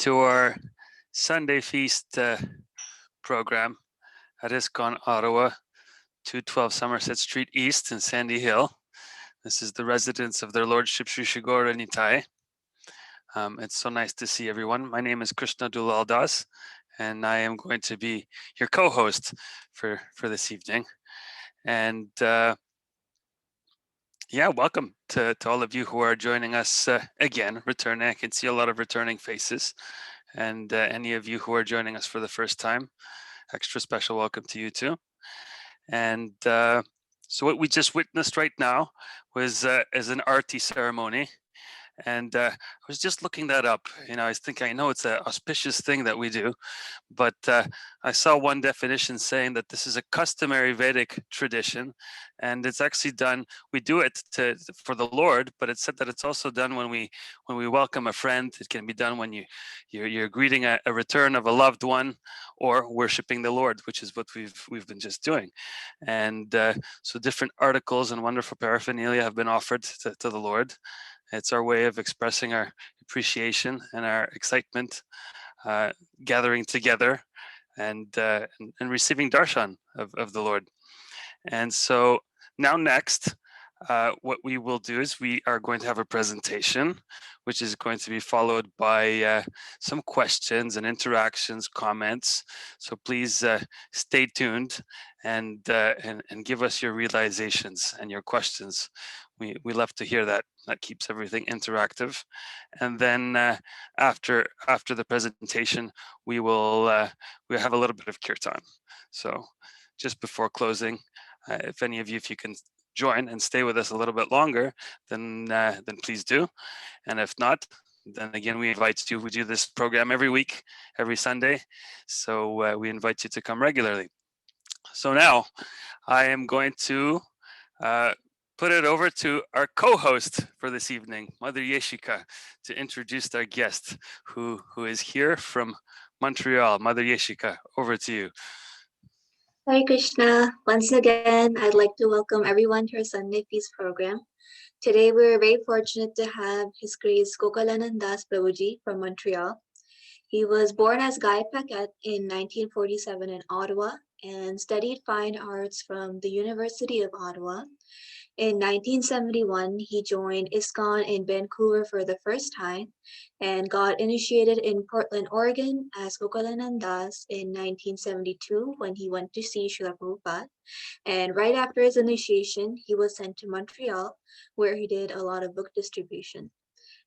to our Sunday Feast program at ISKCON, Ottawa, 212 Somerset Street East in Sandy Hill. This is the residence of their Lordship Sri Shigora Nitai. It's so nice to see everyone. My name is Krishna Dulaldas, and I am going to be your co-host for this evening. And yeah, welcome to all of you who are joining us again, returning. I can see a lot of returning faces. And any of you who are joining us for the first time, extra special welcome to you too. And so what we just witnessed right now was is an arti ceremony. And I was just looking that up. You know, I was thinking, I know it's an auspicious thing that we do, but I saw one definition saying that this is a customary Vedic tradition, and it's actually done. We do it for the Lord, but it said that it's also done when we welcome a friend. It can be done when you're greeting a return of a loved one, or worshiping the Lord, which is what we've been just doing. And so different articles and wonderful paraphernalia have been offered to the Lord. It's our way of expressing our appreciation and our excitement, gathering together and receiving darshan of the Lord. And so now next, what we will do is we are going to have a presentation, which is going to be followed by some questions and interactions, comments. So please stay tuned and give us your realizations and your questions. We love to hear that. That keeps everything interactive. And then after the presentation, we'll have a little bit of kirtan. So just before closing, if any of you, if you can join and stay with us a little bit longer, then please do. And if not, then again, we invite you. We do this program every week, every Sunday. So we invite you to come regularly. So now I am going to put it over to our co-host for this evening, Mother Yeshika, to introduce our guest who is here from Montreal. Mother Yeshika, over to you. Hare Krishna. Once again, I'd like to welcome everyone to our Sunday Feast program. Today, we're very fortunate to have His Grace Gokulananda Prabhu from Montreal. He was born as Guy Paquette in 1947 in Ottawa and studied fine arts from the University of Ottawa. In 1971, he joined ISKCON in Vancouver for the first time and got initiated in Portland, Oregon as Gokulanandas in 1972 when he went to see Srila Prabhupada. And right after his initiation, he was sent to Montreal, where he did a lot of book distribution.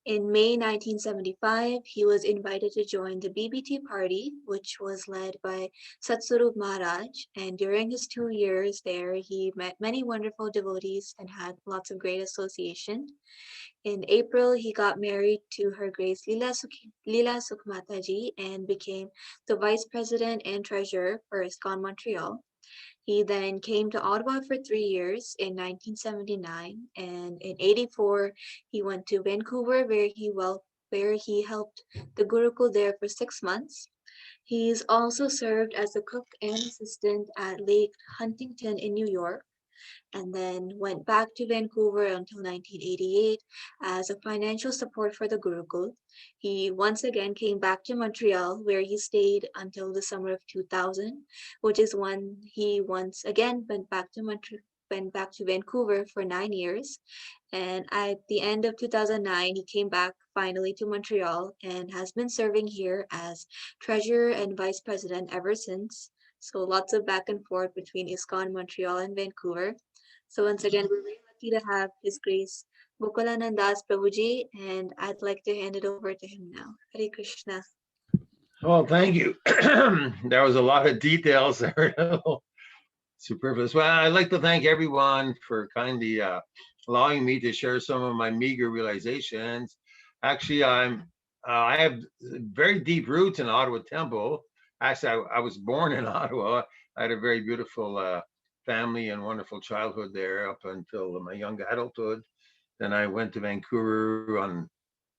In May 1975, he was invited to join the BBT party, which was led by Satsarup Maharaj. And during his 2 years there, he met many wonderful devotees and had lots of great association. In April, he got married to Her Grace Leela Sukhmataji and became the vice president and treasurer for ISKCON Montreal. He then came to Ottawa for 3 years in 1979, and in 84 he went to Vancouver where he helped the Gurukul there for 6 months. He's also served as a cook and assistant at Lake Huntington in New York, and then went back to Vancouver until 1988 as a financial support for the Gurukul. He once again came back to Montreal, where he stayed until the summer of 2000, which is when he once again went back to Vancouver for 9 years. And at the end of 2009, he came back finally to Montreal and has been serving here as treasurer and vice president ever since. So lots of back and forth between ISKCON Montreal and Vancouver. So once again, we're very lucky to have His Grace Gokulananda Prabhuji, and I'd like to hand it over to him now. Hare Krishna. Well, thank you. There was a lot of details there. Superfluous. Well, I'd like to thank everyone for kindly allowing me to share some of my meager realizations. Actually, I have very deep roots in Ottawa Temple. Actually, I was born in Ottawa. I had a very beautiful family and wonderful childhood there up until my young adulthood. Then I went to Vancouver on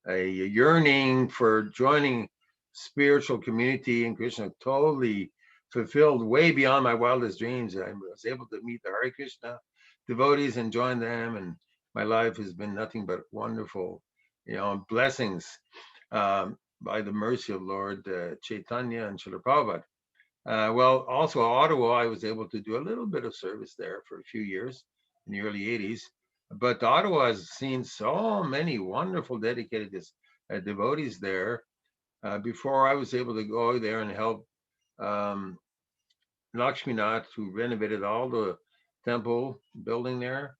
a yearning for joining spiritual community, and Krishna totally fulfilled way beyond my wildest dreams. I was able to meet the Hare Krishna devotees and join them, and my life has been nothing but wonderful, blessings. by the mercy of Lord Chaitanya and Srila Prabhupada. Well, also Ottawa, I was able to do a little bit of service there for a few years in the early 80s. But Ottawa has seen so many wonderful dedicated devotees there. Before I was able to go there and help Lakshminath, who renovated all the temple building there,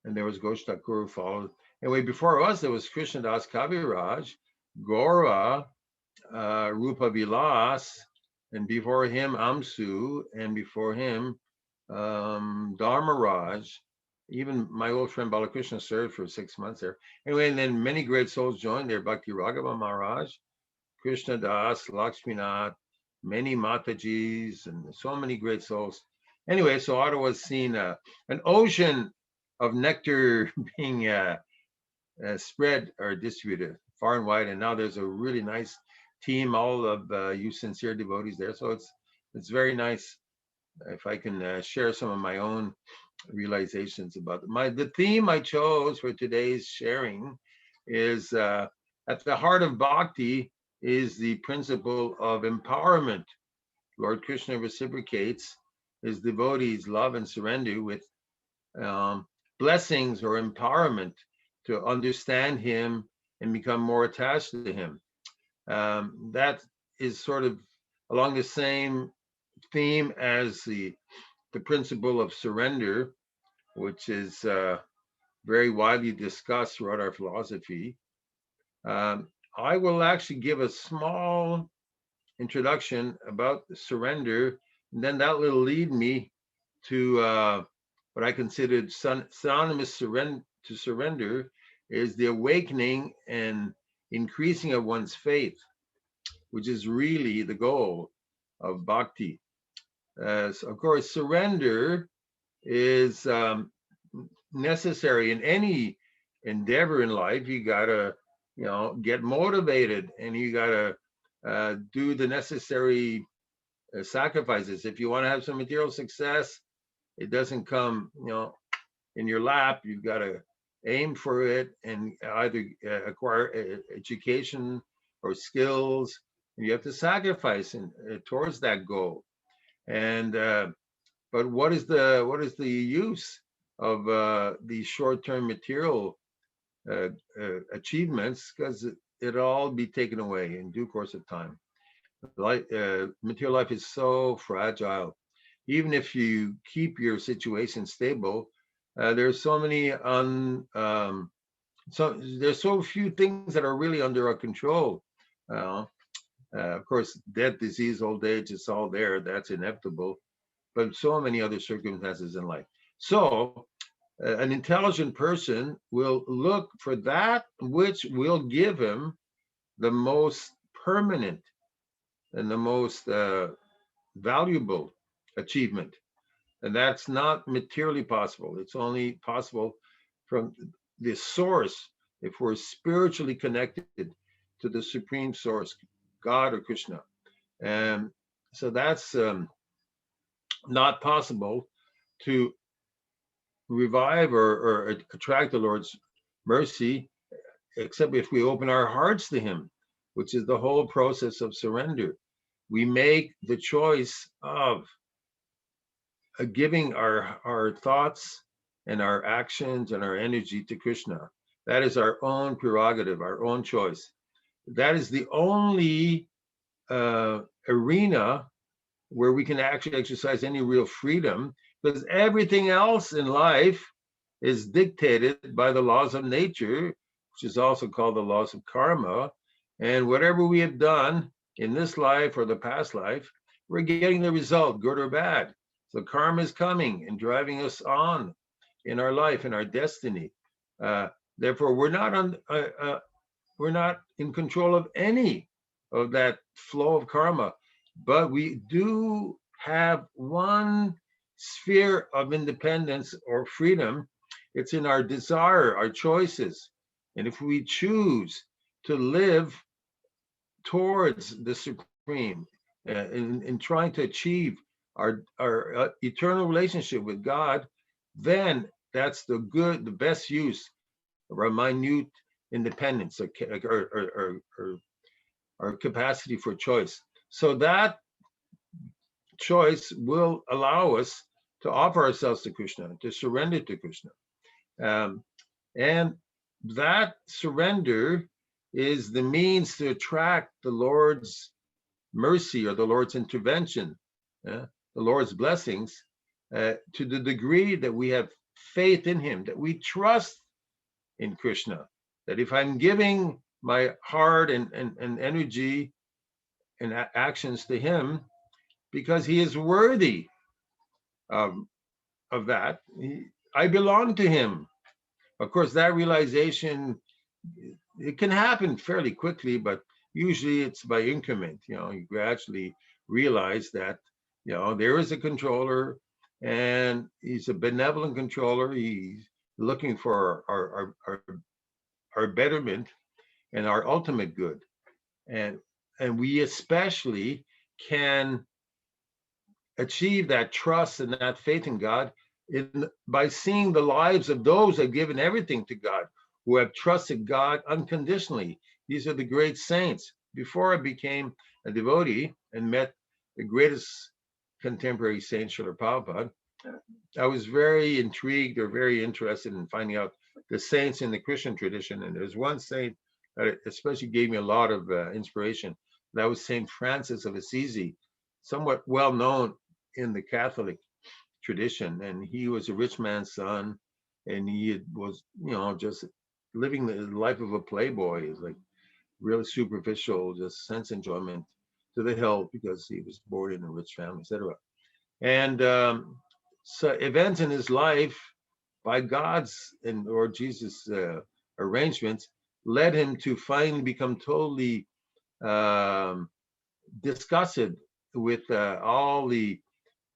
and there was Ghosh Thakur who followed. Anyway, before us, there was Krishna Das Kaviraj, Gora, Rupa Vilas, and before him, Amsu, and before him, Dharmaraj. Even my old friend Balakrishna served for 6 months there. Anyway, and then many great souls joined there. Bhakti Raghava Maharaj, Krishna Das, Lakshminath, many Matajis, and so many great souls. Anyway, so Ottawa's seen an ocean of nectar being spread or distributed far and wide, and now there's a really nice team, all of you sincere devotees there. So it's very nice if I can share some of my own realizations about the theme I chose for today's sharing is at the heart of bhakti is the principle of empowerment. Lord Krishna reciprocates his devotees' love and surrender with blessings or empowerment to understand him and become more attached to him. That is sort of along the same theme as the principle of surrender, which is very widely discussed throughout our philosophy. I will actually give a small introduction about surrender, and then that will lead me to what I considered synonymous to surrender is the awakening and increasing of one's faith, which is really the goal of bhakti. So of course, surrender is necessary in any endeavor in life. You gotta, get motivated, and you gotta do the necessary sacrifices. If you want to have some material success, it doesn't come, in your lap. You've got to aim for it and either acquire education or skills, and you have to sacrifice towards that goal. And but what is the use of these short-term material achievements? Because it'll all be taken away in due course of time. Material life is so fragile. Even if you keep your situation stable, there's so many there's so few things that are really under our control. Of course, death, disease, old age, it's all there. That's inevitable. But so many other circumstances in life. So an intelligent person will look for that which will give him the most permanent and the most valuable achievement. And that's not materially possible. It's only possible from the source if we're spiritually connected to the supreme source, God or Krishna. And so that's not possible to revive or attract the Lord's mercy, except if we open our hearts to him, which is the whole process of surrender. We make the choice of giving our thoughts and our actions and our energy to Krishna. That is our own prerogative, our own choice. That is the only arena where we can actually exercise any real freedom, because everything else in life is dictated by the laws of nature, which is also called the laws of karma. And whatever we have done in this life or the past life, we're getting the result, good or bad. So karma is coming and driving us on in our life, in our destiny. Therefore, we're not in control of any of that flow of karma, but we do have one sphere of independence or freedom. It's in our desire, our choices. And if we choose to live towards the supreme in trying to achieve our eternal relationship with God, then that's the best use of our minute independence or our capacity for choice. So that choice will allow us to offer ourselves to Krishna, to surrender to Krishna. And that surrender is the means to attract the Lord's mercy or the Lord's intervention, the Lord's blessings, to the degree that we have faith in him, that we trust in Krishna, that if I'm giving my heart and energy and actions to him, because he is worthy of that, I belong to him. Of course, that realization, it can happen fairly quickly, but usually it's by increment. You gradually realize that, there is a controller, and he's a benevolent controller. He's looking for our betterment and our ultimate good. And we especially can achieve that trust and that faith in God by seeing the lives of those who have given everything to God, who have trusted God unconditionally. These are the great saints. Before I became a devotee and met the greatest contemporary saint, Srila Prabhupada, I was very intrigued or very interested in finding out the saints in the Christian tradition. And there's one saint that especially gave me a lot of inspiration. That was Saint Francis of Assisi, somewhat well known in the Catholic tradition. And he was a rich man's son, and he was, just living the life of a playboy. It's like really superficial, just sense enjoyment to the hilt because he was born in a rich family, etc. And so events in his life, by God's or Jesus' arrangements, led him to finally become totally disgusted with all the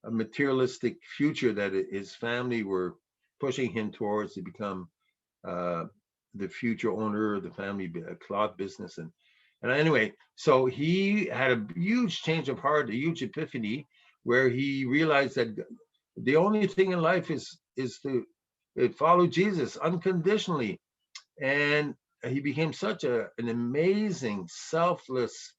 materialistic future that his family were pushing him towards to become the future owner of the family cloth business. And anyway, so he had a huge change of heart, a huge epiphany, where he realized that the only thing in life is to follow Jesus unconditionally. And he became such an amazing, selfless,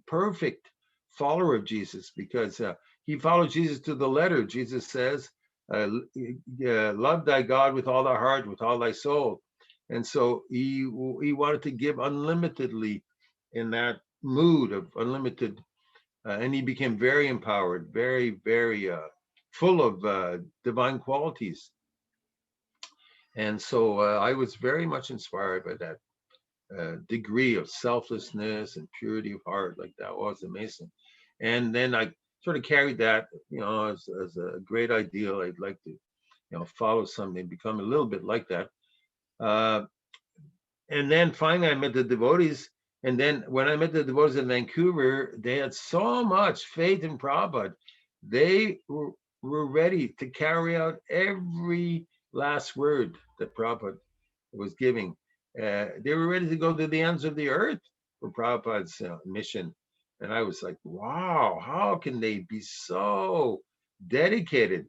perfect follower of Jesus, because he followed Jesus to the letter. Jesus says, love thy God with all thy heart, with all thy soul. And so he wanted to give unlimitedly in that mood of unlimited, and he became very empowered, very, very full of divine qualities. And so I was very much inspired by that degree of selflessness and purity of heart. Like, that was amazing. And then I sort of carried that, as a great ideal. I'd like to, follow something, become a little bit like that. And then finally I met the devotees. And then when I met the devotees in Vancouver, they had so much faith in Prabhupada. They were ready to carry out every last word that Prabhupada was giving. They were ready to go to the ends of the earth for Prabhupada's mission. And I was like, wow, how can they be so dedicated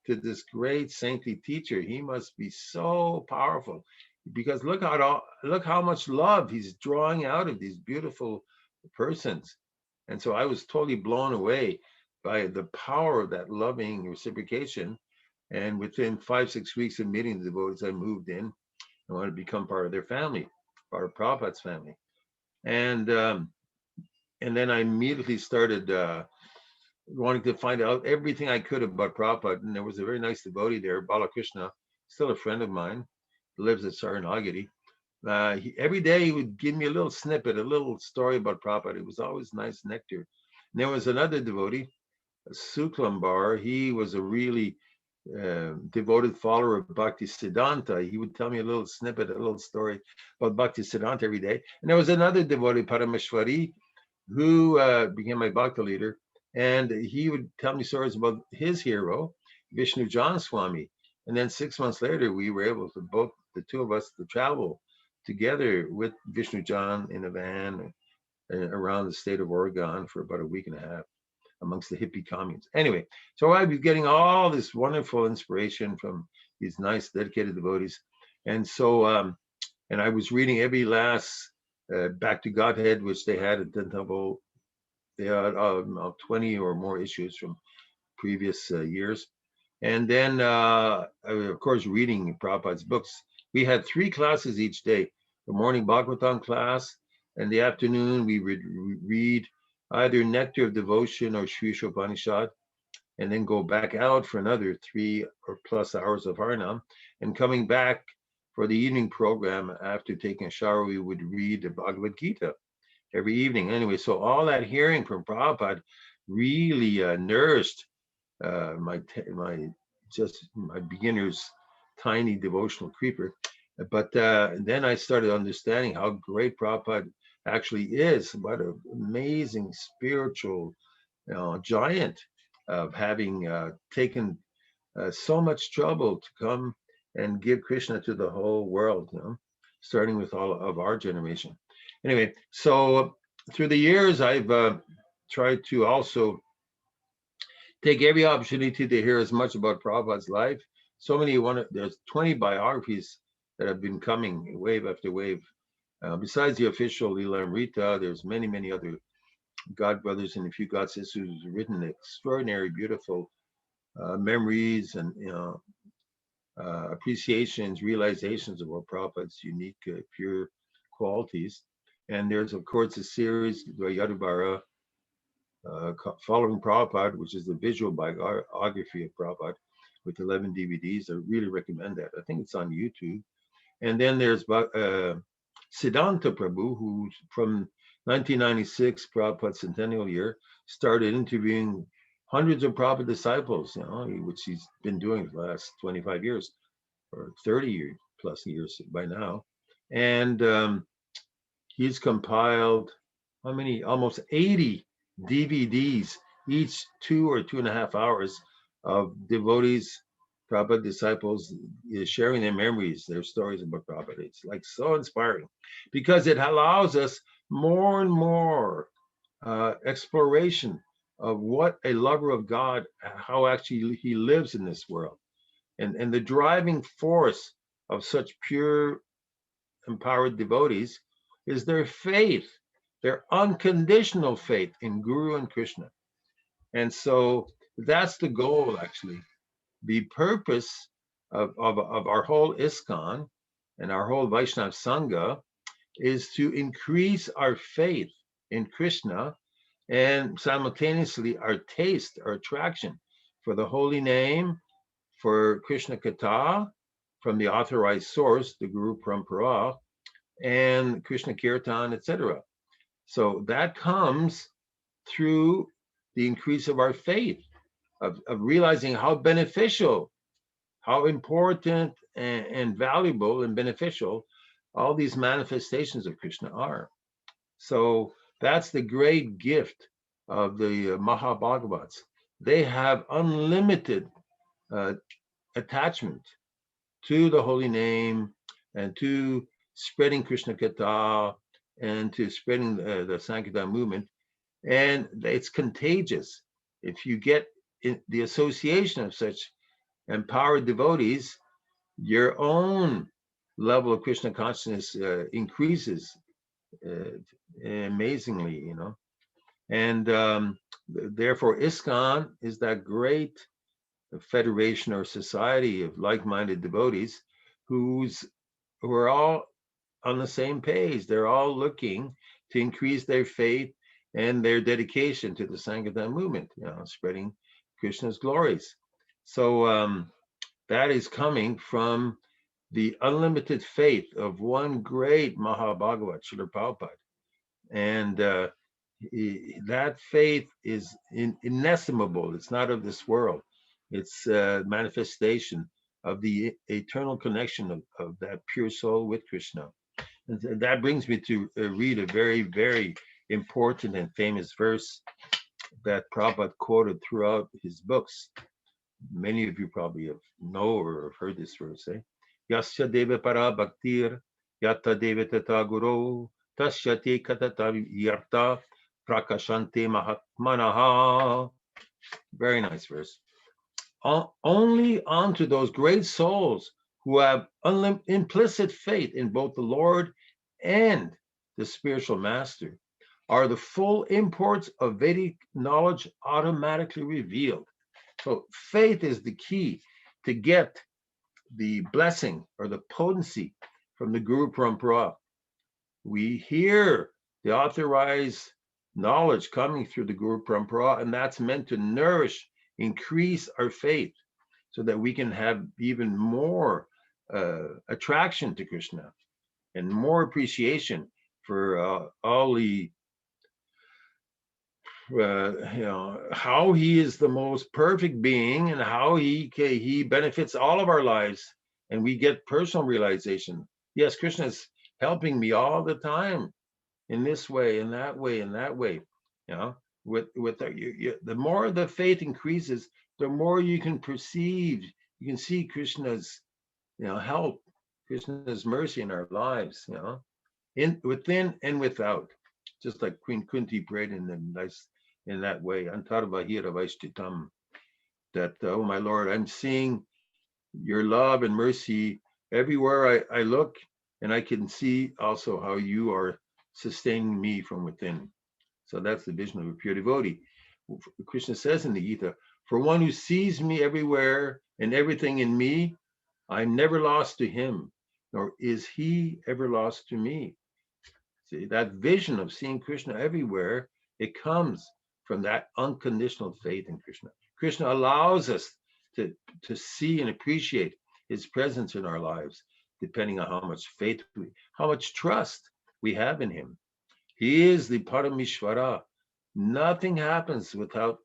to this great saintly teacher? He must be so powerful, because look how much love he's drawing out of these beautiful persons. And so I was totally blown away by the power of that loving reciprocation. And within 5-6 weeks of meeting the devotees, I moved in. I wanted to become part of their family, part of Prabhupada's family. And then I immediately started wanting to find out everything I could about Prabhupada. And there was a very nice devotee there, Balakrishna, still a friend of mine, lives at Saranagati. Every day he would give me a little snippet, a little story about Prabhupada. It was always nice nectar. And there was another devotee, Suklambar. He was a really devoted follower of Bhakti Siddhanta. He would tell me a little snippet, a little story about Bhakti Siddhanta every day. And there was another devotee, Parameshwari, who became my Bhakti leader. And he would tell me stories about his hero, Vishnu John Swami. And then 6 months later, we were able to, both the two of us, to travel together with Vishnu John in a van around the state of Oregon for about a week and a half amongst the hippie communes. Anyway, so I was getting all this wonderful inspiration from these nice, dedicated devotees. And so, and I was reading every last Back to Godhead, which they had at the temple. They had 20 or more issues from previous years. And then, of course, reading Prabhupada's books. We had 3 classes each day. The morning Bhagavatam class, and the afternoon we would read either Nectar of Devotion or Sri Upanishad, and then go back out for another 3 or plus hours of Harinam. And coming back for the evening program, after taking a shower, we would read the Bhagavad Gita every evening. Anyway, so all that hearing from Prabhupada really nourished my beginner's tiny devotional creeper. But then I started understanding how great Prabhupada actually is. What an amazing spiritual giant of having taken so much trouble to come and give Krishna to the whole world, starting with all of our generation. Anyway, so through the years, I've tried to also take every opportunity to hear as much about Prabhupada's life. So many, there's 20 biographies that have been coming wave after wave. Besides the official Lila Amrita, there's many, many other God brothers and a few God sisters who've written extraordinary, beautiful memories and appreciations, realizations of what Prabhupada's unique, pure qualities. And there's, of course, a series, Yadubara, following Prabhupada, which is the visual biography of Prabhupada with 11 DVDs. I really recommend that. I think it's on YouTube. And then there's Siddhanta Prabhu, who from 1996, Prabhupada's centennial year, started interviewing hundreds of Prabhupada disciples, which he's been doing for the last 25 years or 30 plus years by now. And he's compiled how many? Almost 80 DVDs, each 2 or 2.5 hours of devotees, Prabhupada disciples sharing their memories, their stories about Prabhupada. It's like so inspiring because it allows us more and more exploration of what a lover of God, how actually he lives in this world. And the driving force of such pure, empowered devotees is their faith, their unconditional faith in Guru and Krishna. And so that's the goal, actually. The purpose of our whole ISKCON and our whole Vaishnava Sangha is to increase our faith in Krishna and simultaneously our taste, our attraction for the holy name, for Krishna Katha from the authorized source, the Guru Parampara, and Krishna Kirtan, etc. So that comes through the increase of our faith, of realizing how beneficial, how important and valuable and beneficial all these manifestations of Krishna are. So that's the great gift of the Mahabhagavats. They have unlimited attachment to the holy name and to spreading Krishna Katha and to spreading the Sankirtan movement. And it's contagious. If you get in the association of such empowered devotees, your own level of Krishna consciousness increases amazingly, And therefore, ISKCON is that great federation or society of like-minded devotees who are all on the same page. They're all looking to increase their faith and their dedication to the Sankirtan movement, spreading Krishna's glories. So that is coming from the unlimited faith of one great Mahabhagavat, Srila Prabhupada. And that faith is inestimable. It's not of this world. It's a manifestation of the eternal connection of that pure soul with Krishna. And that brings me to read a very, very important and famous verse that Prabhupada quoted throughout his books. Many of you probably know or have heard this verse. Yasya deva para bhaktir, yata deva tata guru, tasya te katata yarta, prakashante mahatmanaha. Very nice verse. Only unto those great souls who have implicit faith in both the Lord and the spiritual master, are the full imports of Vedic knowledge automatically revealed. So faith is the key to get the blessing or the potency from the Guru Parampara. We hear the authorized knowledge coming through the Guru Parampara, and that's meant to nourish, increase our faith so that we can have even more attraction to Krishna and more appreciation for all the how he is the most perfect being and how he benefits all of our lives, and we get personal realization. Yes, Krishna is helping me all the time in this way, in that way, in that way. You know, with the more the faith increases, the more you can perceive, you can see Krishna's help, Krishna's mercy in our lives. In within and without, just like Queen Kunti prayed in that way. Antarvahira Vaishtitam, that oh my Lord, I'm seeing your love and mercy everywhere I look, and I can see also how you are sustaining me from within. So that's the vision of a pure devotee. Krishna says in the Gita, for one who sees me everywhere and everything in me, I'm never lost to him, nor is he ever lost to me. See, that vision of seeing Krishna everywhere, it comes from that unconditional faith in Krishna. Krishna allows us to see and appreciate his presence in our lives, depending on how much faith, how much trust we have in him. He is the Paramishvara. Nothing happens without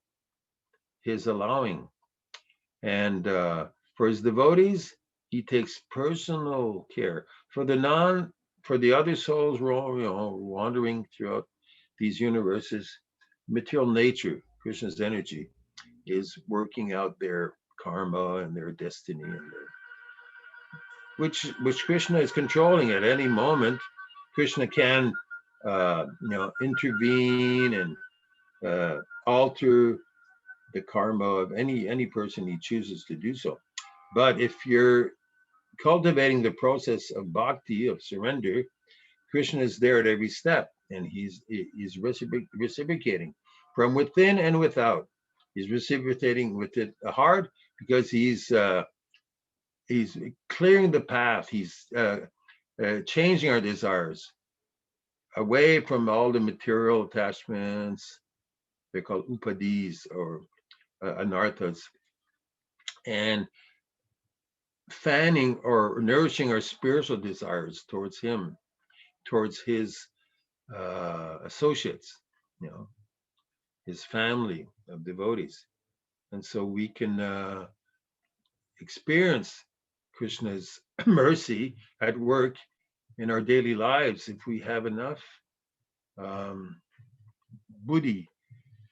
his allowing. And for his devotees, he takes personal care. For the other souls wandering throughout these universes, material nature, Krishna's energy, is working out their karma and their destiny, and which Krishna is controlling at any moment. Krishna can intervene and alter the karma of any person he chooses to do so. But if you're cultivating the process of bhakti, of surrender, Krishna is there at every step, and he's reciprocating from within and without. He's reciprocating with it hard because he's clearing the path. He's changing our desires away from all the material attachments. They're called upadis or anarthas, and fanning or nourishing our spiritual desires towards him, towards his associates, his family of devotees. And so we can experience Krishna's mercy at work in our daily lives if we have enough buddhi.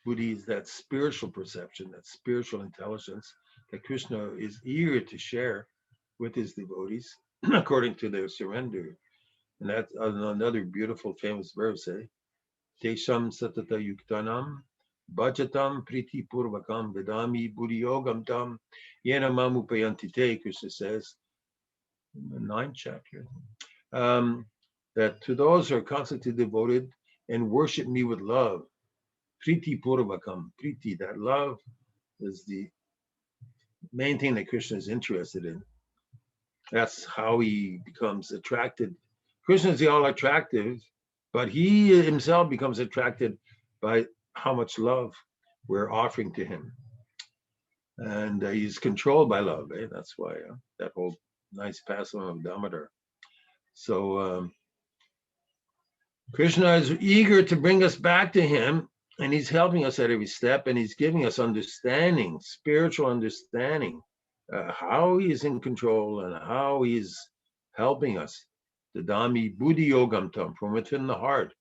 Buddhi is that spiritual perception, that spiritual intelligence that Krishna is eager to share with his devotees according to their surrender. And that's another beautiful famous verse, Tesham satata yuktanam bhajatam priti purvakam vedami buddhi yogam tam yena mamupayanti te, Krishna says in the 9th chapter, that to those who are constantly devoted and worship me with love, priti purvakam, priti, that love is the main thing that Krishna is interested in. That's how he becomes attracted. Krishna is the all attractive, but he himself becomes attracted by how much love we're offering to him. And he's controlled by love. That's why that whole nice pastime of Damodar. So Krishna is eager to bring us back to him, and he's helping us at every step, and he's giving us understanding, spiritual understanding, how he is in control and how he's helping us. The Dami Buddhi Yogam Tam, from within the heart.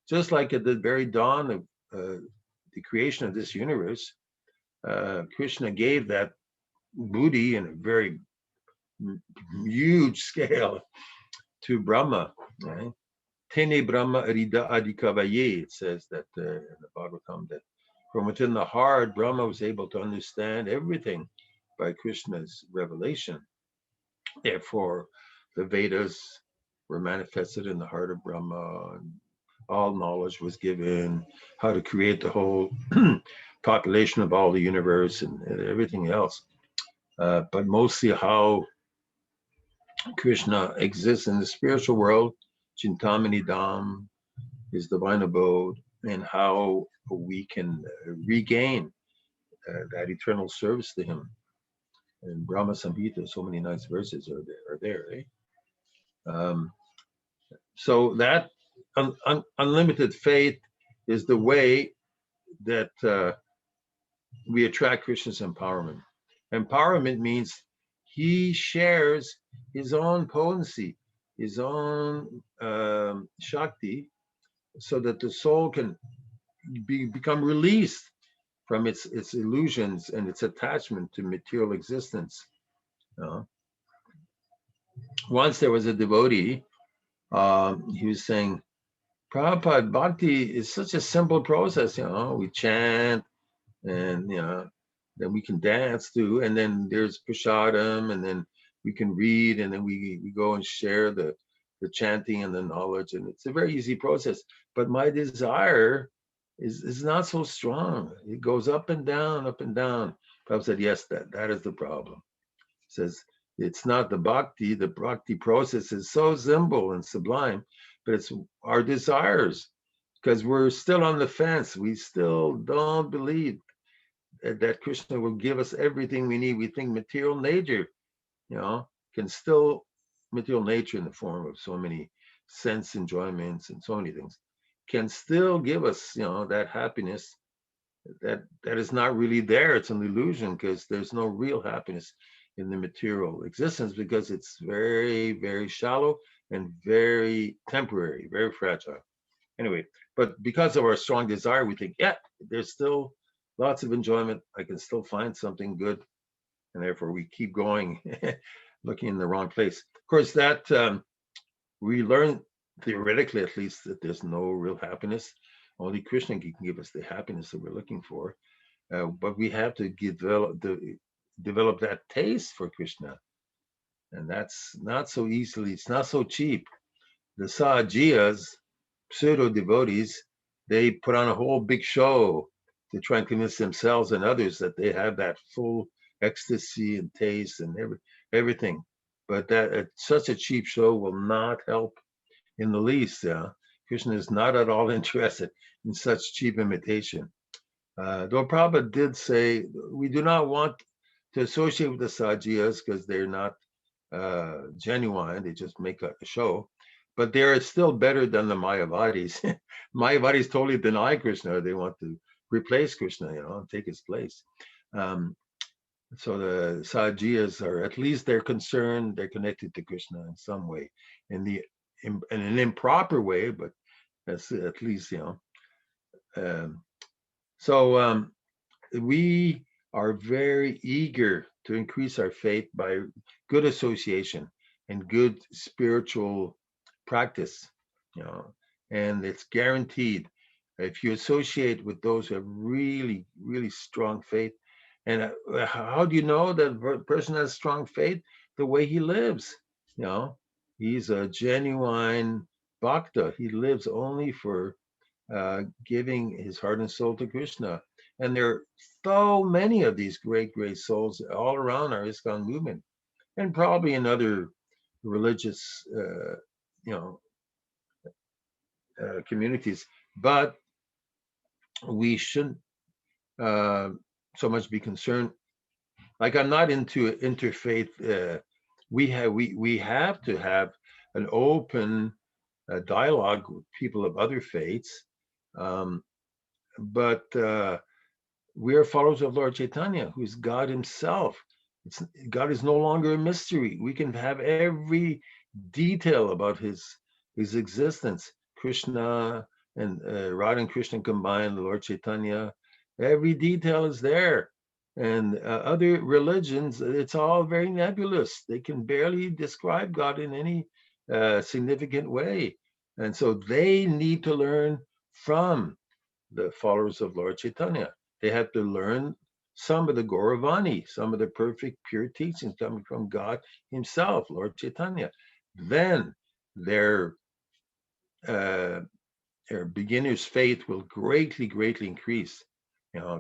Just like at the very dawn of the creation of this universe, Krishna gave that Buddhi in a very huge scale to Brahma. Right? Tene Brahma Arida Adikavaye, it says that in the Bhagavatam, that from within the heart, Brahma was able to understand everything by Krishna's revelation. Therefore, the Vedas were manifested in the heart of Brahma, and all knowledge was given, how to create the whole population of all the universe and everything else. But mostly how Krishna exists in the spiritual world, Chintamani Dham, his divine abode, and how we can regain that eternal service to him. And Brahma Samhita, so many nice verses are there. Eh? So that unlimited faith is the way that we attract Krishna's empowerment. Empowerment means he shares his own potency, his own Shakti, so that the soul can become released from its illusions and its attachment to material existence. Once there was a devotee, he was saying, Prabhupada, Bhakti is such a simple process, we chant and, then we can dance too. And then there's prasadam, and then we can read, and then we go and share the chanting and the knowledge. And it's a very easy process. But my desire is not so strong. It goes up and down, up and down. Prabhupada said, yes, that is the problem. He says, it's not the bhakti process is so simple and sublime, but it's our desires, because we're still on the fence. We still don't believe that Krishna will give us everything we need. We think material nature, can still, material nature in the form of so many sense enjoyments and so many things, can still give us, that happiness that is not really there. It's an illusion, because there's no real happiness in the material existence, because it's very, very shallow and very temporary, very fragile. Anyway, but because of our strong desire, we think, yeah, there's still lots of enjoyment. I can still find something good. And therefore we keep going, looking in the wrong place. Of course, that we learn theoretically, at least, that there's no real happiness. Only Krishna can give us the happiness that we're looking for. But we have to develop that taste for Krishna. And that's not so easily, it's not so cheap. The Sahajiyas, pseudo devotees, they put on a whole big show to try and convince themselves and others that they have that full ecstasy and taste and everything. But that such a cheap show will not help in the least. Krishna is not at all interested in such cheap imitation. Though Prabhupada did say, we do not want to associate with the Sajiyas because they're not genuine, they just make a show. But they're still better than the Mayavadis. Mayavadis totally deny Krishna. They want to replace Krishna, and take his place. So the Sajiyas are, at least they're concerned, they're connected to Krishna in some way, in an improper way, but that's at least, so we are very eager to increase our faith by good association and good spiritual practice, and it's guaranteed if you associate with those who have really, really strong faith. And how do you know that a person has strong faith? The way he lives, he's a genuine bhakta. He lives only for giving his heart and soul to Krishna. And there are so many of these great, great souls all around our ISKCON movement, and probably in other religious, communities. But we shouldn't so much be concerned. Like, I'm not into interfaith. We have to have an open dialogue with people of other faiths. But we are followers of Lord Chaitanya, who is God himself. God is no longer a mystery. We can have every detail about his existence. Krishna and Radha and Krishna combined, the Lord Chaitanya, every detail is there. And other religions, it's all very nebulous. They can barely describe God in any significant way. And so they need to learn from the followers of Lord Chaitanya. They have to learn some of the Gauravani, some of the perfect pure teachings coming from God himself, Lord Chaitanya. Then their their beginner's faith will greatly, greatly increase.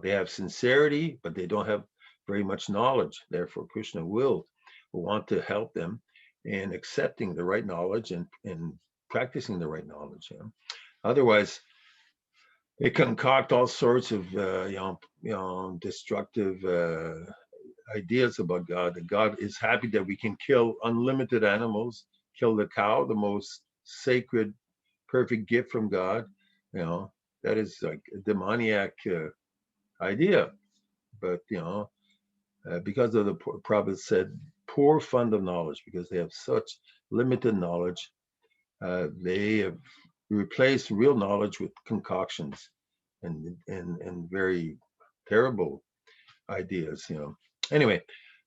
They have sincerity, but they don't have very much knowledge. Therefore, Krishna will want to help them in accepting the right knowledge and practicing the right knowledge. Otherwise, they concoct all sorts of destructive ideas about God. That God is happy that we can kill unlimited animals, kill the cow, the most sacred, perfect gift from God. That is like a demoniac idea. But because of the prophet said, poor fund of knowledge, because they have such limited knowledge, they have replaced real knowledge with concoctions and very terrible ideas. Anyway,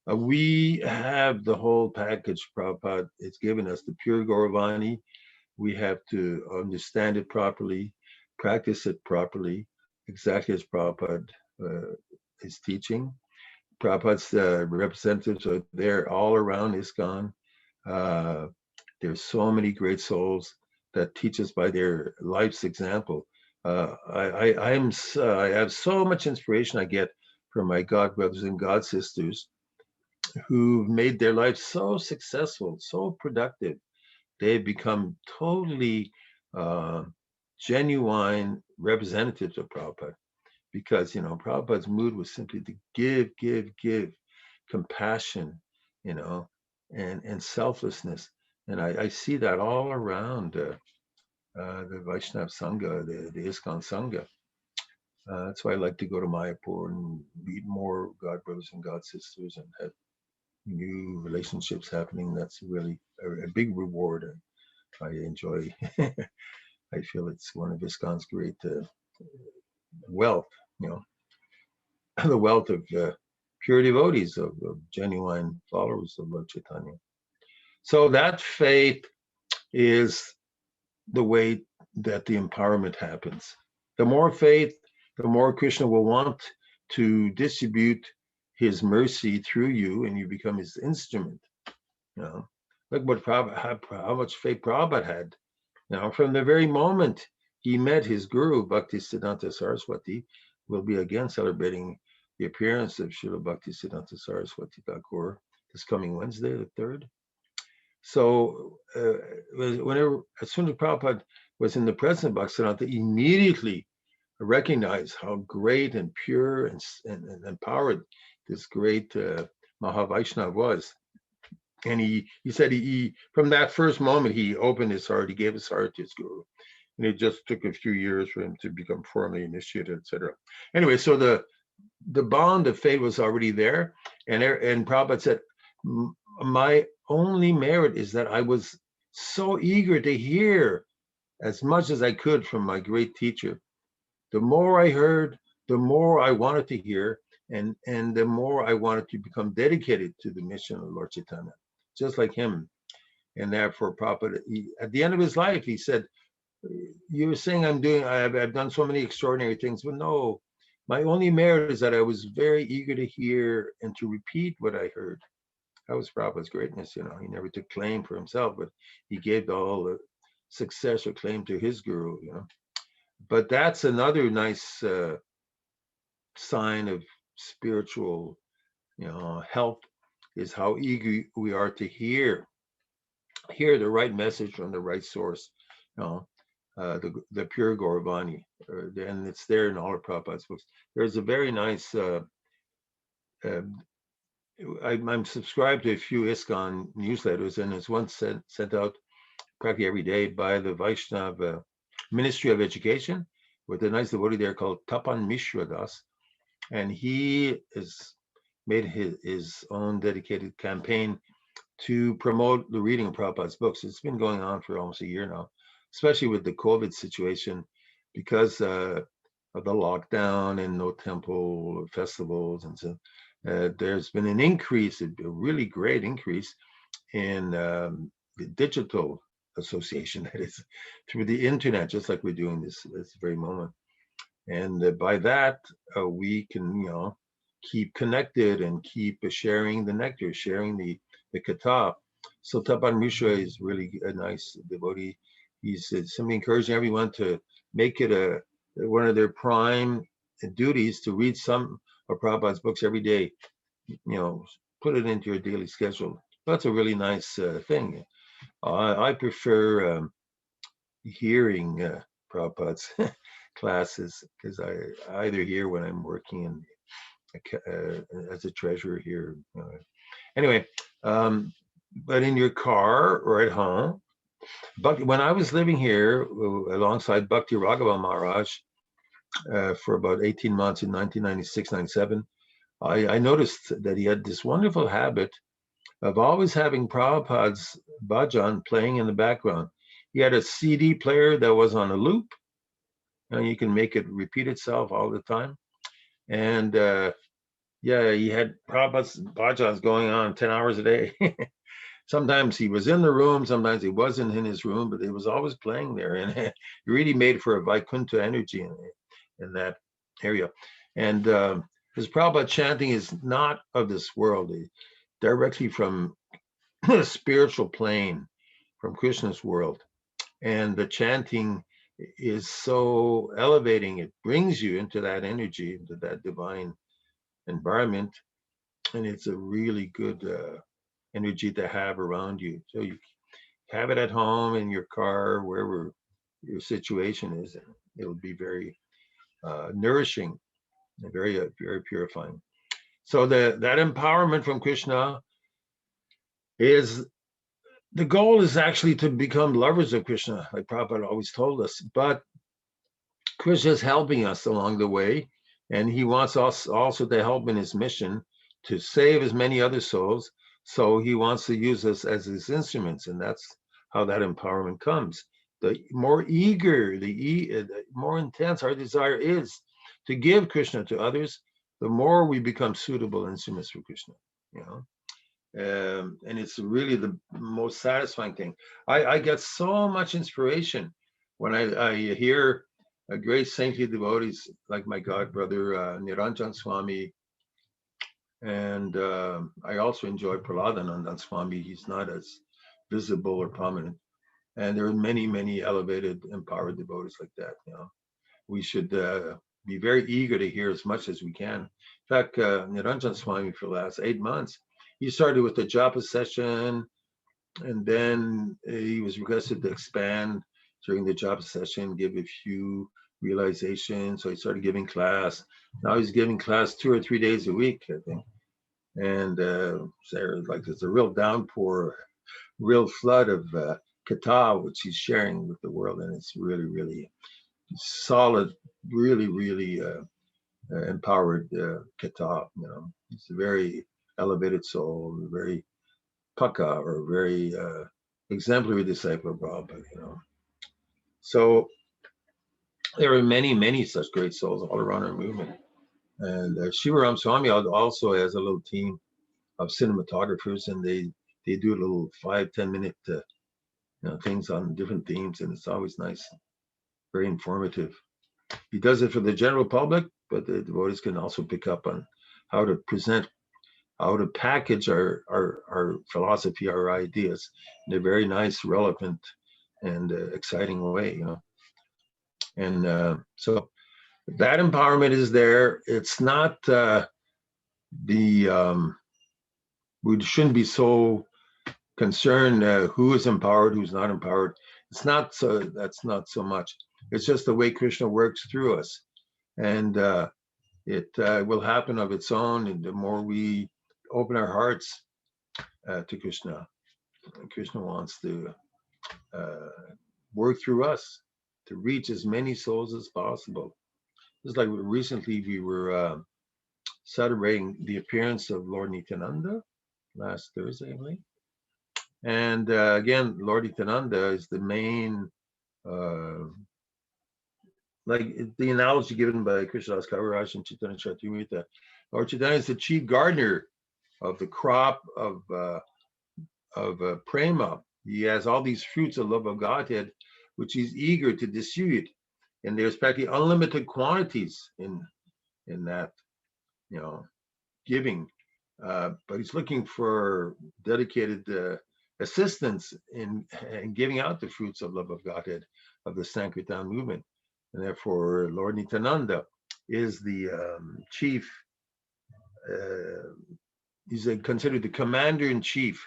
we have the whole package Prabhupada it's given us, the pure Gauravani. We have to understand it properly, practice it properly, exactly as Prabhupada is teaching. Prabhupada's representatives are there all around ISKCON. There's so many great souls that teach us by their life's example. I have so much inspiration I get from my God brothers and God sisters who've made their life so successful, so productive. They've become totally genuine representatives of Prabhupada, because Prabhupada's mood was simply to give compassion, and selflessness. And I see that all around the Vaishnava Sangha, the ISKCON Sangha. That's why I like to go to Mayapur and meet more God brothers and God sisters and have new relationships happening. That's really a big reward. I enjoy. I feel it's one of ISKCON's great wealth, the wealth of pure devotees, of genuine followers of Lord Chaitanya. So that faith is the way that the empowerment happens. The more faith, the more Krishna will want to distribute his mercy through you, and you become his instrument. Look what how much faith Prabhupada had. From the very moment he met his guru, Bhakti Siddhanta Saraswati. We'll be again celebrating the appearance of Srila Bhakti Siddhanta Saraswati Thakur this coming Wednesday, the 3rd. So as soon as Prabhupada was in the presence of Bhaktisiddhanta, immediately recognized how great and pure and empowered this great Mahavaishnava was. And he said he from that first moment, he opened his heart, he gave his heart to his guru. And it just took a few years for him to become formally initiated, etc. Anyway, so the bond of faith was already there. And Prabhupada said, my only merit is that I was so eager to hear as much as I could from my great teacher. The more I heard, the more I wanted to hear, and the more I wanted to become dedicated to the mission of Lord Chaitanya, just like him. And therefore, Prabhupada, at the end of his life, he said, you were saying I've done so many extraordinary things, but no, my only merit is that I was very eager to hear and to repeat what I heard. That was Prabhupada's greatness. He never took claim for himself, but he gave all the success or claim to his guru. But that's another nice sign of spiritual, health, is how eager we are to hear the right message from the right source. The pure Gauravani, and it's there in all of Prabhupada's books. There's a very nice. I'm subscribed to a few ISKCON newsletters, and it's one sent out practically every day by the Vaishnava Ministry of Education, with a nice devotee there called Tapan Mishra Das, and he has made his own dedicated campaign to promote the reading of Prabhupada's books. It's been going on for almost a year now, especially with the COVID situation, because of the lockdown and no temple festivals. And so there's been an increase, a really great increase in the digital association, that is through the internet, just like we're doing this very moment. And by that, we can, keep connected and keep sharing the nectar, sharing the kata. So Tapan Mishra is really a nice devotee. He's simply encouraging everyone to make it one of their prime duties to read some of Prabhupada's books every day. Put it into your daily schedule. That's a really nice thing. I prefer hearing Prabhupada's classes because I either hear when I'm working as a treasurer here. Anyway, but in your car or at home, when I was living here alongside Bhakti Raghava Maharaj for about 18 months in 1996, 97, I noticed that he had this wonderful habit of always having Prabhupada's bhajan playing in the background. He had a CD player that was on a loop, and you can make it repeat itself all the time. And he had Prabhupada's bhajans going on 10 hours a day. Sometimes he was in the room, sometimes he wasn't in his room, but it was always playing there. And it really made for a Vaikuntha energy in that area. And his Prabhupada chanting is not of this world, directly from the spiritual plane, from Krishna's world. And the chanting is so elevating. It brings you into that energy, into that divine environment. And it's a really good energy to have around you. So you have it at home, in your car, wherever your situation is. It'll be very nourishing and very, very purifying. So that empowerment from Krishna is, the goal is actually to become lovers of Krishna, like Prabhupada always told us. But Krishna is helping us along the way, and he wants us also to help in his mission to save as many other souls. So he wants to use us as his instruments, and that's how that empowerment comes. The more eager, the more intense our desire is to give Krishna to others, the more we become suitable instruments for Krishna. And it's really the most satisfying thing. I get so much inspiration when I hear great saintly devotees like my god brother Niranjan Swami, and I also enjoy Prahladananda Swami. He's not as visible or prominent, and there are many elevated, empowered devotees like that. We should be very eager to hear as much as we can. In fact, Niranjan Swami, for the last 8 months, he started with the japa session, and then he was requested to expand during the japa session, give a few realizations. So he started giving class. Now he's giving class 2 or 3 days a week, I think. And there's a real downpour, real flood of kata, which he's sharing with the world. And it's really solid, really empowered kata. He's a very elevated soul, very paka, or very exemplary disciple of Prabhupada. So there are many such great souls all around our movement. And Shivaram Swami also has a little team of cinematographers, and they do a little 5-10 minute things on different themes, and it's always nice, very informative. He does it for the general public, but the devotees can also pick up on how to present, how to package our philosophy, our ideas in a very nice, relevant, and exciting way. And so that empowerment is there. It's not we shouldn't be so concerned who is empowered, who's not empowered. It's not so. That's not so much. It's just the way Krishna works through us, and it will happen of its own. And the more we open our hearts to Krishna, Krishna wants to work through us to reach as many souls as possible. Just like recently we were celebrating the appearance of Lord Nityananda last Thursday, I believe. And again, Lord Nityananda is the main, like the analogy given by Krishnadas Kaviraj and Chaitanya Charitamrita. Lord Chaitanya is the chief gardener of the crop of prema. He has all these fruits of love of Godhead, which he's eager to distribute. And there's practically unlimited quantities in that, giving. But he's looking for dedicated assistance in giving out the fruits of love of Godhead of the Sankirtan movement. And therefore, Lord Nityananda is the chief, he's considered the commander-in-chief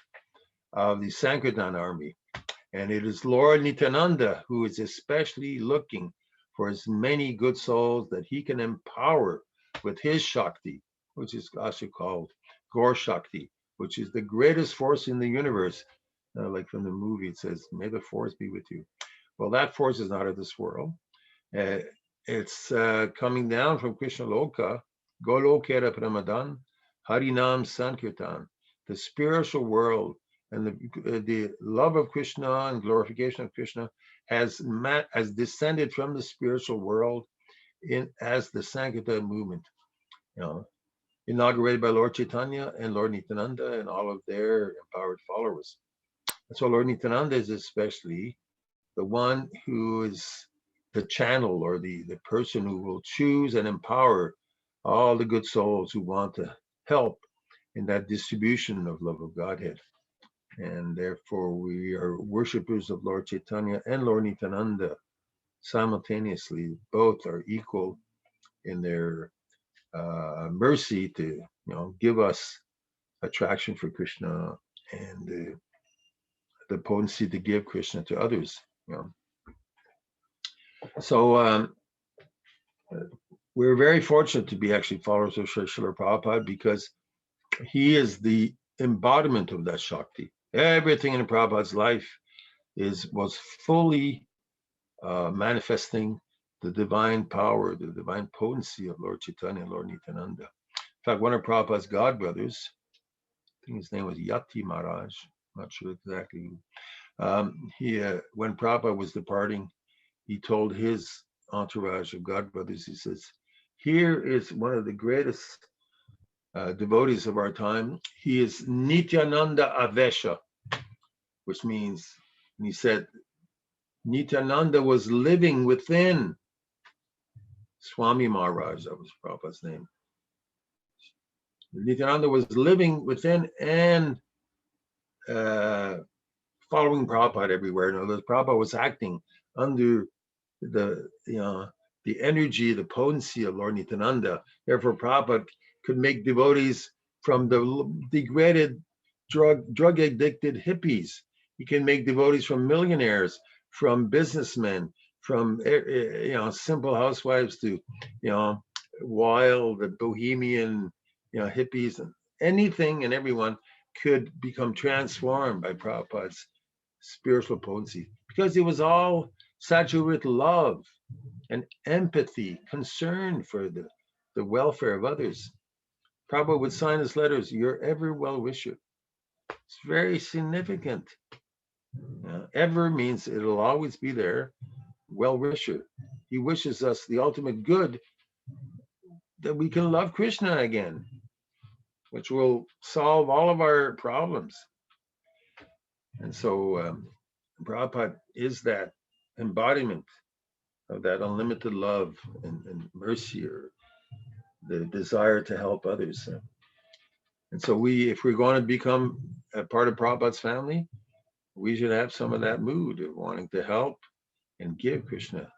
of the Sankirtan army. And it is Lord Nityananda who is especially looking for as many good souls that he can empower with his Shakti, which is also called Gaur Shakti, which is the greatest force in the universe. Like from the movie, it says, "May the force be with you." Well, that force is not of this world. It's coming down from Krishna Loka, Golokera Pramadan, Harinam Sankirtan, the spiritual world, and the love of Krishna and glorification of Krishna has descended from the spiritual world as the Sankirtan movement, inaugurated by Lord Chaitanya and Lord Nityananda and all of their empowered followers. And so Lord Nityananda is especially the one who is the channel, or the person who will choose and empower all the good souls who want to help in that distribution of love of Godhead. And therefore we are worshippers of Lord Chaitanya and Lord Nityananda simultaneously. Both are equal in their mercy to give us attraction for Krishna and the potency to give Krishna to others. So we're very fortunate to be actually followers of Srila Prabhupada, because he is the embodiment of that Shakti. Everything in Prabhupada's life was fully manifesting the divine power, the divine potency of Lord Chaitanya and Lord Nityananda. In fact, one of Prabhupada's godbrothers, I think his name was Yati Maharaj, not sure exactly. When Prabhupada was departing, he told his entourage of godbrothers, he says, "Here is one of the greatest devotees of our time. He is Nityananda Avesha," which means, and he said, Nityananda was living within Swami Maharaj, that was Prabhupada's name. Nityananda was living within and following Prabhupada everywhere. In other words, Prabhupada was acting under the energy, the potency of Lord Nityananda. Therefore, Prabhupada could make devotees from the degraded, drug addicted hippies. He can make devotees from millionaires, from businessmen, from simple housewives to wild bohemian hippies, and anything and everyone could become transformed by Prabhupada's spiritual potency, because it was all saturated with love and empathy, concern for the welfare of others. Prabhupada would sign his letters, "Your ever well-wisher." It's very significant. Ever means it'll always be there. Well-wisher. He wishes us the ultimate good, that we can love Krishna again, which will solve all of our problems. And so Prabhupada is that embodiment of that unlimited love and mercy, or the desire to help others. And so if we're going to become a part of Prabhupada's family, we should have some of that mood of wanting to help and give Krishna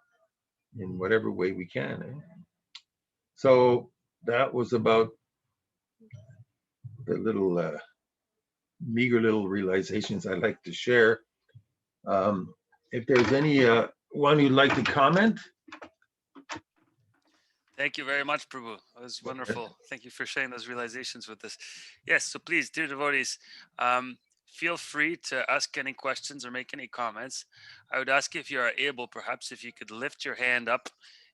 in whatever way we can. So that was about the little meager little realizations I'd like to share. If there's any one who'd like to comment. Thank you very much, Prabhu. That was wonderful. Thank you for sharing those realizations with us. Yes, so please, dear devotees, feel free to ask any questions or make any comments. I would ask, if you are able, perhaps if you could lift your hand up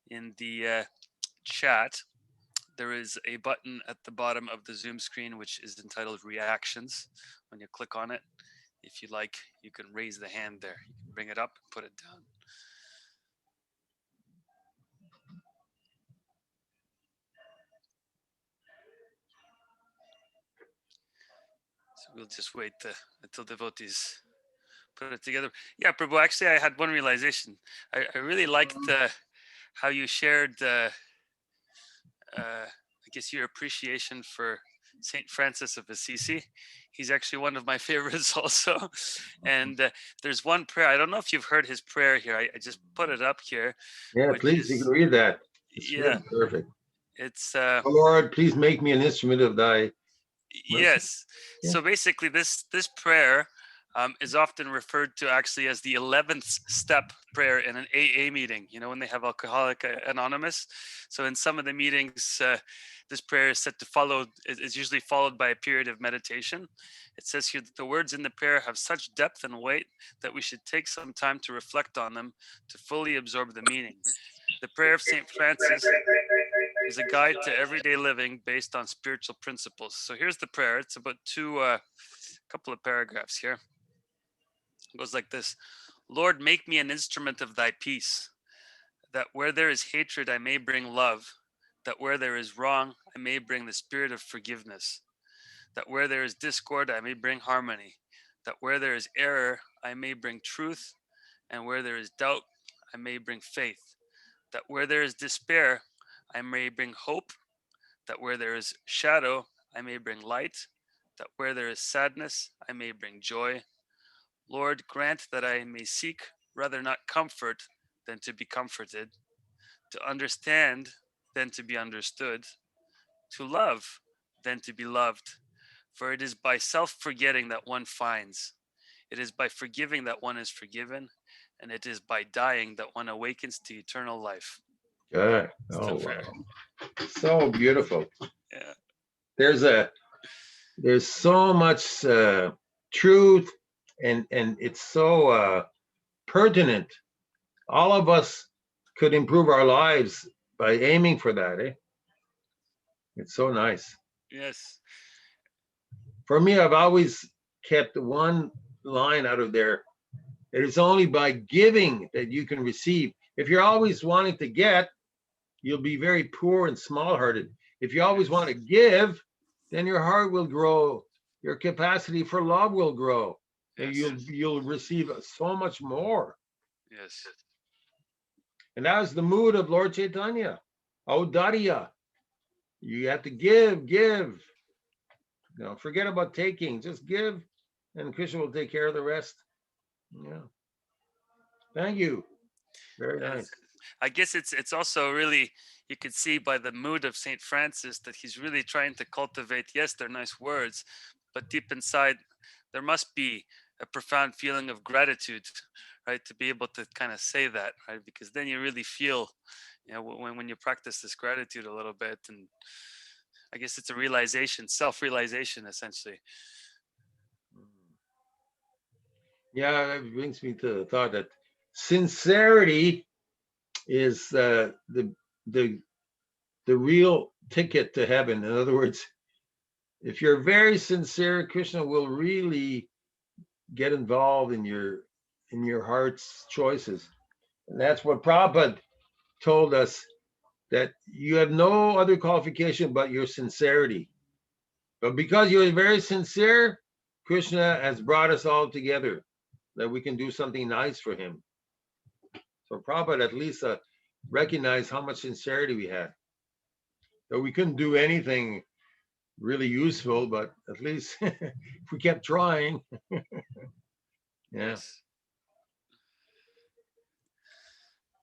in the chat. There is a button at the bottom of the Zoom screen which is entitled Reactions. When you click on it, if you like, you can raise the hand there. You can bring it up and put it down. So we'll just wait until devotees put it together. Yeah, Prabhu, actually I had one realization. I really liked how you shared I guess your appreciation for Saint Francis of Assisi. He's actually one of my favorites also. And there's one prayer. I don't know if you've heard his prayer here. I just put it up here. Yeah, Which please, you can is, read that. It's yeah, really perfect. it's Oh, Lord, please make me an instrument of thy mercy. yes. Yeah. So basically, this prayer is often referred to actually as the 11th step prayer in an AA meeting. You know, when they have Alcoholic Anonymous. So in some of the meetings, this prayer is said to follow. Is usually followed by a period of meditation. It says here that the words in the prayer have such depth and weight that we should take some time to reflect on them to fully absorb the meaning. The prayer of Saint Francis is a guide to everyday living based on spiritual principles. So here's the prayer. It's about couple of paragraphs here. It goes like this: Lord, make me an instrument of thy peace, that where there is hatred, I may bring love, that where there is wrong, I may bring the spirit of forgiveness, that where there is discord, I may bring harmony, that where there is error, I may bring truth, and where there is doubt, I may bring faith, that where there is despair, I may bring hope, that where there is shadow, I may bring light, that where there is sadness, I may bring joy. Lord, grant that I may seek rather not comfort than to be comforted, to understand than to be understood, to love than to be loved. For it is by self forgetting that one finds, it is by forgiving that one is forgiven, and it is by dying that one awakens to eternal life. Good. It's Oh, the prayer. wow. So beautiful. Yeah. There's so much truth, and it's so pertinent. All of us could improve our lives by aiming for that, eh? It's so nice. Yes. For me, I've always kept one line out of there. It is only by giving that you can receive. If you're always wanting to get, you'll be very poor and small-hearted. If you always want to give, then your heart will grow. Your capacity for love will grow. And Yes. you'll receive so much more. Yes. And that was the mood of Lord Chaitanya. Audarya. You have to give. You know, forget about taking. Just give, and Krishna will take care of the rest. Yeah. Thank you. Very Yes. nice. I guess it's also really, you could see by the mood of Saint Francis that he's really trying to cultivate. Yes, they're nice words, but deep inside there must be a profound feeling of gratitude, right? To be able to kind of say that, right? Because then you really feel, you know, when you practice this gratitude a little bit, and I guess it's a realization, self-realization, essentially. Yeah, that brings me to the thought that sincerity is the real ticket to heaven. In other words, if you're very sincere, Krishna will really get involved in your heart's choices. And that's what Prabhupada told us, that you have no other qualification but your sincerity. But because you're very sincere, Krishna has brought us all together, that we can do something nice for him. So Prabhupada at least recognized how much sincerity we had. Though we couldn't do anything really useful, but at least if we kept trying. Yeah. Yes.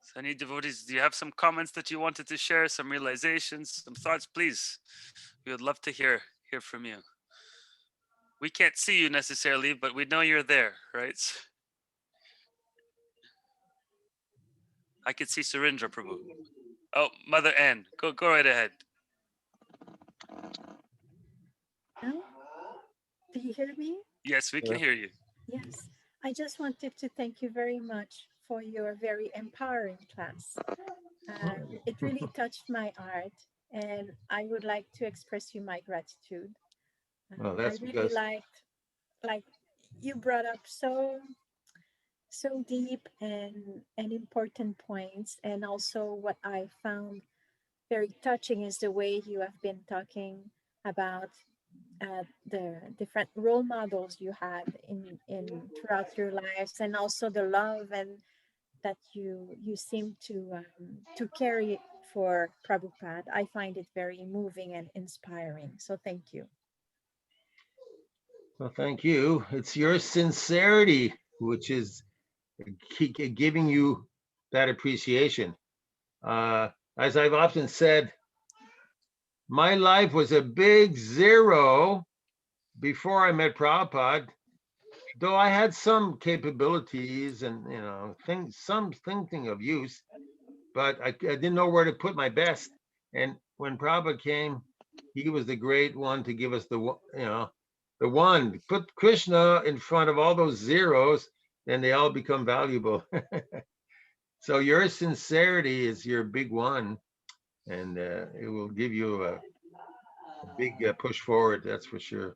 So any devotees, do you have some comments that you wanted to share, some realizations, some thoughts? Please, we would love to hear from you. We can't see you necessarily, but we know you're there, right? I can see Surendra Prabhu. Oh, Mother Ann, go right ahead. Now, do you hear me? Yes, we can hear you. Yes. I just wanted to thank you very much for your very empowering class. It really touched my heart, and I would like to express you my gratitude. Well, I that's really because like you brought up so deep and important points, and also what I found very touching is the way you have been talking about the different role models you had in throughout your lives, and also the love and that you seem to carry for Prabhupada. I find it very moving and inspiring. So thank you. Well, thank you. It's your sincerity which is giving you that appreciation. As I've often said, my life was a big zero before I met Prabhupada, though I had some capabilities and things, something of use, but I didn't know where to put my best. And when Prabhupada came, he was the great one to give us the one. Put Krishna in front of all those zeros, and they all become valuable. So your sincerity is your big one, and it will give you a big push forward. That's for sure.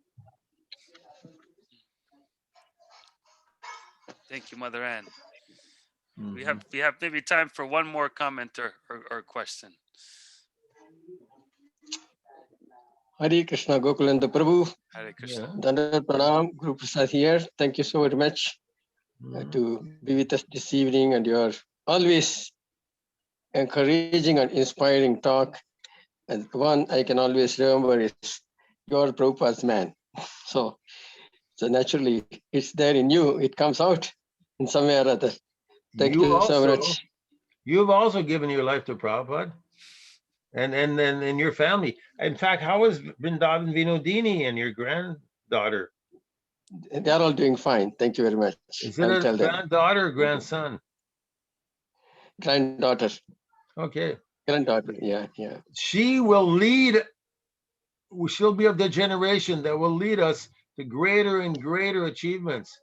Thank you, Mother Ann. We Mhm. have maybe time for one more comment or question. Hare Krishna, Gokulananda Prabhu, Hare Krishna. Dandar Pranam, Guru Prasad here. Thank you so very much Mhm. to be with us this evening, and your always encouraging and inspiring talk. And one I can always remember is you're Prabhupada's man. So naturally, it's there in you. It comes out in some way or other. Thank you so much. You've also given your life to Prabhupada, and in your family. In fact, how is Vrindavan Vinodini and your granddaughter? They're all doing fine. Thank you very much. Is I it will a tell them. granddaughter or grandson? Granddaughter. Okay. Granddaughter. Yeah. She will lead. She'll be of the generation that will lead us to greater and greater achievements.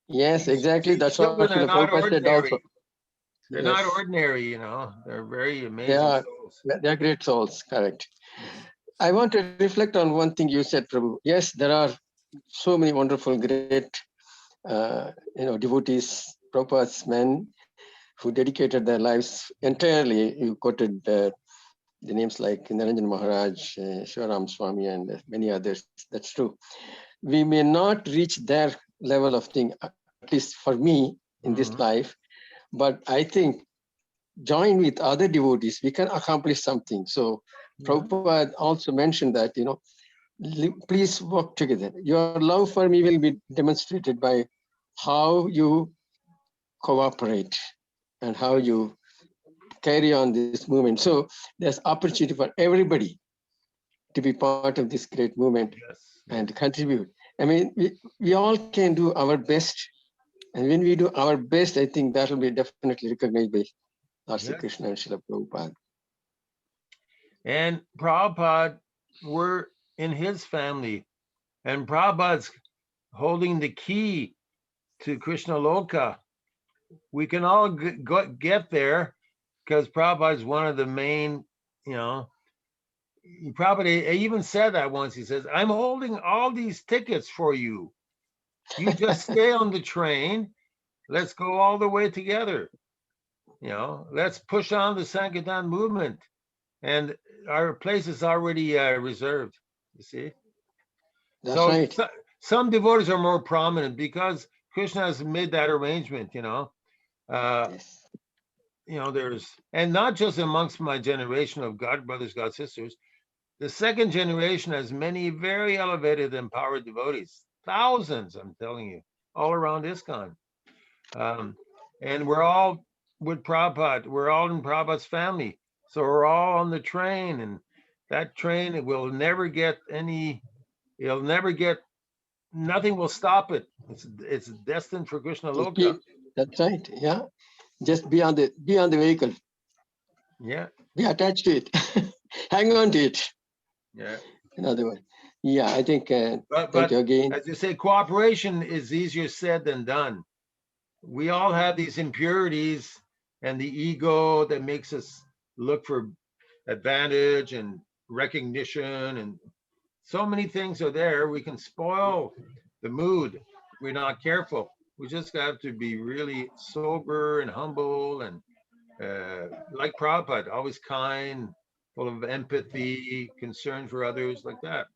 Yes, exactly. These That's children what are not Prabhupada said also. ordinary. They're not Yes. ordinary, They're very They amazing are, souls. they are great souls, correct. Mhm. I want to reflect on one thing you said, Prabhu. Yes, there are so many wonderful, great, devotees, Prabhupada's men who dedicated their lives entirely. You quoted the names like Niranjan Maharaj, Shivaram Swami, and many others. That's true. We may not reach their level of thing, at least for me in this Mhm. life, but I think join with other devotees, we can accomplish something. So Prabhupada also mentioned that, please work together. Your love for me will be demonstrated by how you cooperate and how you carry on this movement. So there's opportunity for everybody to be part of this great movement Yes. and contribute. I mean, we all can do our best. And when we do our best, I think that will be definitely recognized by Lord Sri Yes. Krishna and Srila Prabhupada. And Prabhupada, we're in his family, and Prabhupada's holding the key to Krishna Loka. We can all get there because Prabhupada is one of the main, Prabhupada even said that once. He says, I'm holding all these tickets for you. You just stay on the train. Let's go all the way together. Let's push on the Sankirtan movement. And our place is already reserved, you see. That's right. Some devotees are more prominent because Krishna has made that arrangement, Yes. There's, and not just amongst my generation of God brothers, God sisters. The second generation has many very elevated, empowered devotees, thousands, I'm telling you, all around ISKCON. And we're all with Prabhupada. We're all in Prabhupada's family. So we're all on the train, and that train will never get nothing will stop it. It's destined for Krishna Loka. That's right. Yeah. Just be on the vehicle. Yeah. Be attached to it. Hang on to it. Yeah. In other words. Yeah, I think thank you again. As you say, cooperation is easier said than done. We all have these impurities and the ego that makes us look for advantage and recognition, and so many things are there. We can spoil the mood if we're not careful. We just have to be really sober and humble and like Prabhupada, always kind, full of empathy, concern for others, like that.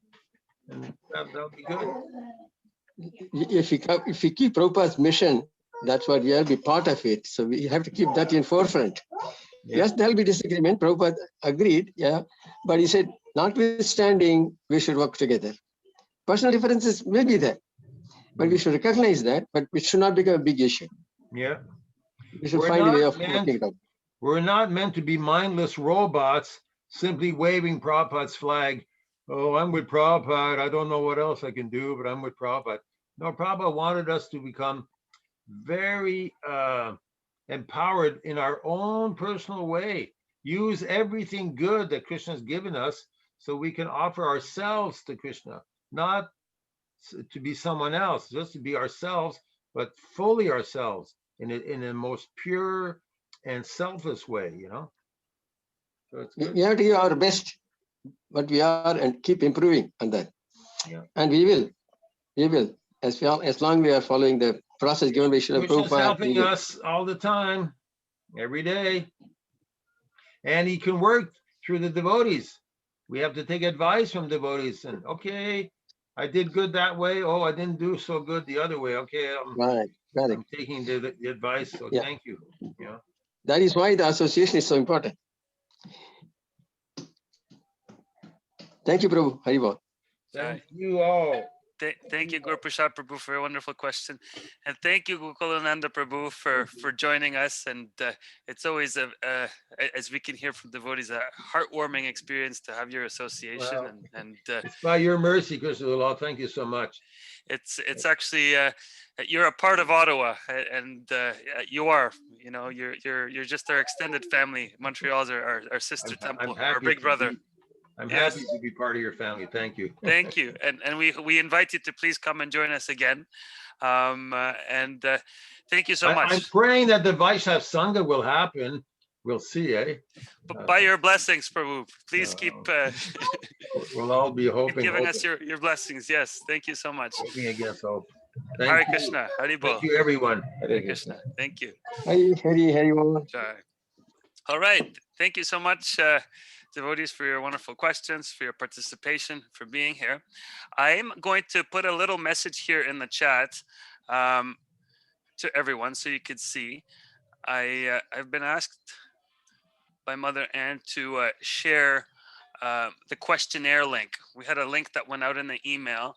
And that'll be good. If we keep Prabhupada's mission, that's what we have to be part of it. So we have to keep that in forefront. Yeah. Yes, there'll be disagreement. Prabhupada agreed, yeah. But he said, notwithstanding, we should work together. Personal differences may be there, but we should recognize that, but it should not become a big issue. Yeah. We should We're find a way not of meant- working it out. We're not meant to be mindless robots simply waving Prabhupada's flag. Oh, I'm with Prabhupada. I don't know what else I can do, but I'm with Prabhupada. No, Prabhupada wanted us to become very empowered in our own personal way. Use everything good that Krishna has given us so we can offer ourselves to Krishna, not to be someone else, just to be ourselves, but fully ourselves in the most pure and selfless way, you know? So it's good. We have to give our best, what we are, and keep improving on that. Yeah. And we will, as long we are following the process given by Srila Krishna's Prabhupada. helping us all the time, every day. And he can work through the devotees. We have to take advice from devotees and, okay, I did good that way. Oh, I didn't do so good the other way. Okay, Right, correct. I'm taking the advice. So Yeah. thank you. Yeah. That is why the association is so important. Thank you, Prabhu. Haribol. Thank you all. Thank you, Guru Prasad Prabhu, for a wonderful question. And thank you, Gokulananda Prabhu, for joining us. And it's always, as we can hear from devotees, a heartwarming experience to have your association. Wow. And It's by your mercy, Krishna. Thank you so much. it's actually, you're a part of Ottawa, and you are, you know, you're just our extended family. Montreal's our sister temple, our big brother. I'm Yes. happy to be part of your family. Thank you. Thank you, and we invite you to please come and join us again, and thank you so much. I'm praying that the Vaishnav Sangha will happen. We'll see, eh? By your blessings, Prabhu, please keep We'll all be keep hoping. giving us your blessings. Yes, thank you so much. Hoping against hope. Hare Thank you. Krishna, Hari Bol. Thank you, everyone. Hare Krishna. Thank you. Haribol. Jai. All right, thank you so much, devotees, for your wonderful questions, for your participation, for being here. I'm going to put a little message here in the chat to everyone so you could see. I've been asked by Mother Ann to share the questionnaire link. We had a link that went out in the email.